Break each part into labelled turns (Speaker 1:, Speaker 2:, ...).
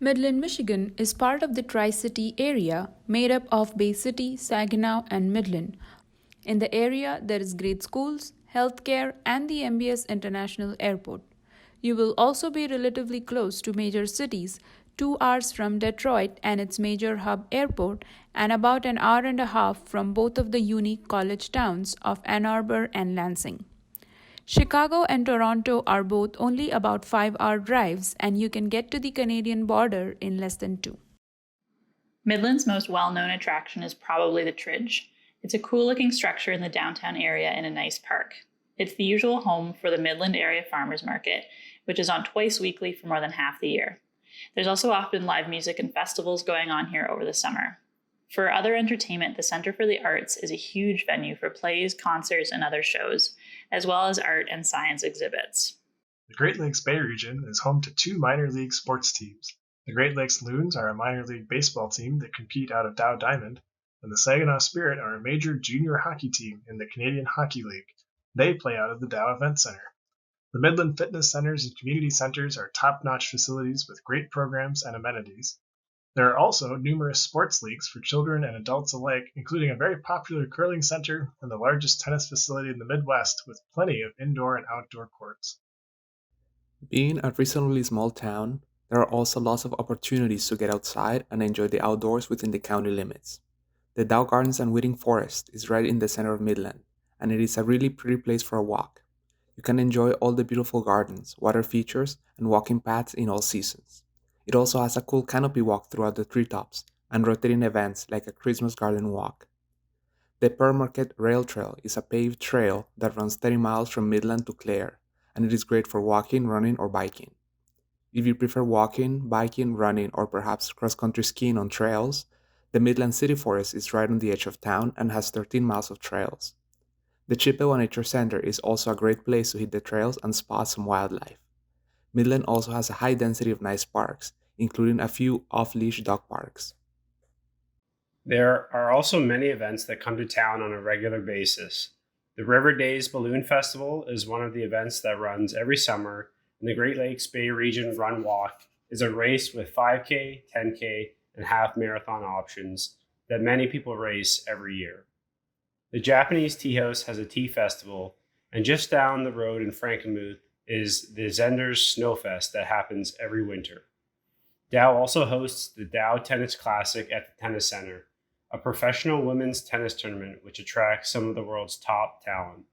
Speaker 1: Midland, Michigan is part of the Tri City area made up of Bay City, Saginaw, and Midland. In the area, there is great schools, healthcare, and the MBS International Airport. You will also be relatively close to major cities, 2 hours from Detroit and its major hub airport, and about an hour and a half from both of the unique college towns of Ann Arbor and Lansing. Chicago and Toronto are both only about 5 hour drives, and you can get to the Canadian border in less than two.
Speaker 2: Midland's most well-known attraction is probably the Tridge. It's a cool-looking structure in the downtown area in a nice park. It's the usual home for the Midland Area Farmers Market, which is on twice weekly for more than half the year. There's also often live music and festivals going on here over the summer. For other entertainment, the Center for the Arts is a huge venue for plays, concerts, and other shows, as well as art and science exhibits.
Speaker 3: The Great Lakes Bay region is home to two minor league sports teams. The Great Lakes Loons are a minor league baseball team that compete out of Dow Diamond, and the Saginaw Spirit are a major junior hockey team in the Canadian Hockey League. They play out of the Dow Event Center. The Midland Fitness Centers and Community Centers are top-notch facilities with great programs and amenities. There are also numerous sports leagues for children and adults alike, including a very popular curling center and the largest tennis facility in the Midwest with plenty of indoor and outdoor courts.
Speaker 4: Being a reasonably small town, there are also lots of opportunities to get outside and enjoy the outdoors within the county limits. The Dow Gardens and Whiting Forest is right in the center of Midland, and it is a really pretty place for a walk. You can enjoy all the beautiful gardens, water features, and walking paths in all seasons. It also has a cool canopy walk throughout the treetops and rotating events like a Christmas garden walk. The Pearl Market Rail Trail is a paved trail that runs 30 miles from Midland to Clare, and it is great for walking, running, or biking. If you prefer walking, biking, running, or perhaps cross-country skiing on trails, the Midland City Forest is right on the edge of town and has 13 miles of trails. The Chippewa Nature Center is also a great place to hit the trails and spot some wildlife. Midland also has a high density of nice parks, including a few off-leash dog parks.
Speaker 5: There are also many events that come to town on a regular basis. The River Days Balloon Festival is one of the events that runs every summer, and the Great Lakes Bay Region Run Walk is a race with 5K, 10K, and half marathon options that many people race every year. The Japanese Tea House has a tea festival, and just down the road in Frankenmuth is the Zenders Snowfest that happens every winter. Dow also hosts the Dow Tennis Classic at the Tennis Center, a professional women's tennis tournament which attracts some of the world's top talent.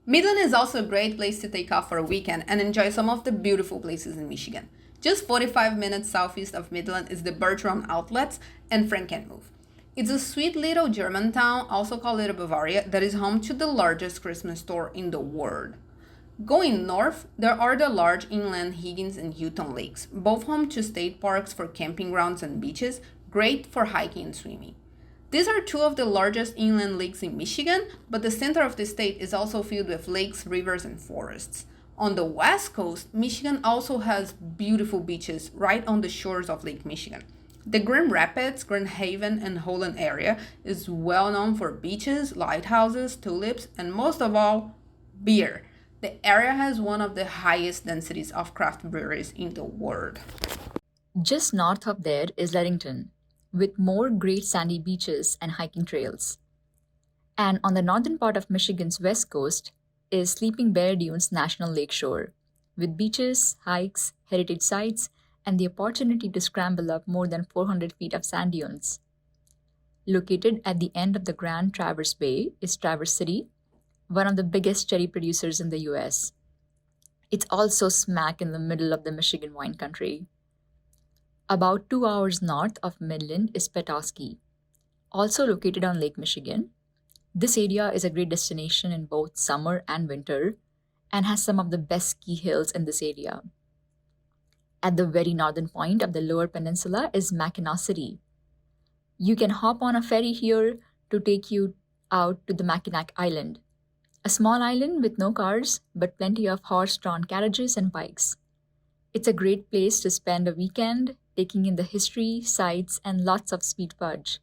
Speaker 6: Midland is also a great place to take off for a weekend and enjoy some of the beautiful places in Michigan. Just 45 minutes southeast of Midland is the Bertram Outlets and Frankenmuth. It's a sweet little German town, also called Little Bavaria, that is home to the largest Christmas store in the world. Going north, there are the large inland Higgins and Houghton lakes, both home to state parks for camping grounds and beaches, great for hiking and swimming. These are two of the largest inland lakes in Michigan, but the center of the state is also filled with lakes, rivers, and forests. On the west coast, Michigan also has beautiful beaches right on the shores of Lake Michigan. The Grand Rapids, Grand Haven, and Holland area is well known for beaches, lighthouses, tulips, and most of all, beer. The area has one of the highest densities of craft breweries in the world.
Speaker 7: Just north of there is Leadington, with more great sandy beaches and hiking trails. And on the northern part of Michigan's west coast is Sleeping Bear Dunes National Lakeshore, with beaches, hikes, heritage sites, and the opportunity to scramble up more than 400 feet of sand dunes. Located at the end of the Grand Traverse Bay is Traverse City, one of the biggest cherry producers in the US. It's also smack in the middle of the Michigan wine country. About 2 hours north of Midland is Petoskey, also located on Lake Michigan. This area is a great destination in both summer and winter and has some of the best ski hills in this area. At the very northern point of the Lower Peninsula is Mackinac City. You can hop on a ferry here to take you out to the Mackinac Island, a small island with no cars but plenty of horse-drawn carriages and bikes. It's a great place to spend a weekend, taking in the history, sights, and lots of sweet fudge.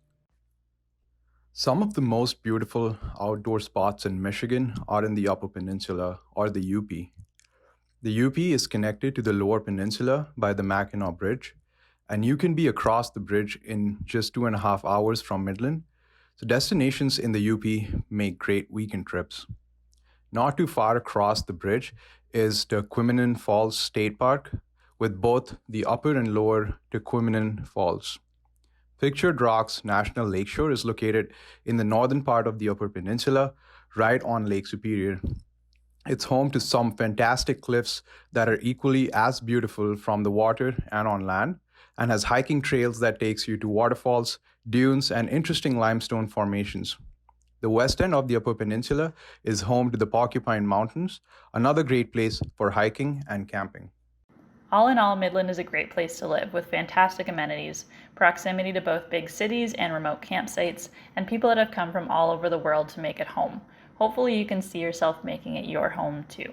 Speaker 8: Some of the most beautiful outdoor spots in Michigan are in the Upper Peninsula, or the UP. The UP is connected to the Lower Peninsula by the Mackinac Bridge, and you can be across the bridge in just 2.5 hours from Midland. So destinations in the UP make great weekend trips. Not too far across the bridge is Tequamanon Falls State Park, with both the upper and lower Tequamanon Falls. Pictured Rocks National Lakeshore is located in the northern part of the Upper Peninsula, right on Lake Superior. It's home to some fantastic cliffs that are equally as beautiful from the water and on land, and has hiking trails that takes you to waterfalls, dunes, and interesting limestone formations. The west end of the Upper Peninsula is home to the Porcupine Mountains, another great place for hiking and camping.
Speaker 2: All in all, Midland is a great place to live with fantastic amenities, proximity to both big cities and remote campsites, and people that have come from all over the world to make it home. Hopefully you can see yourself making it your home too.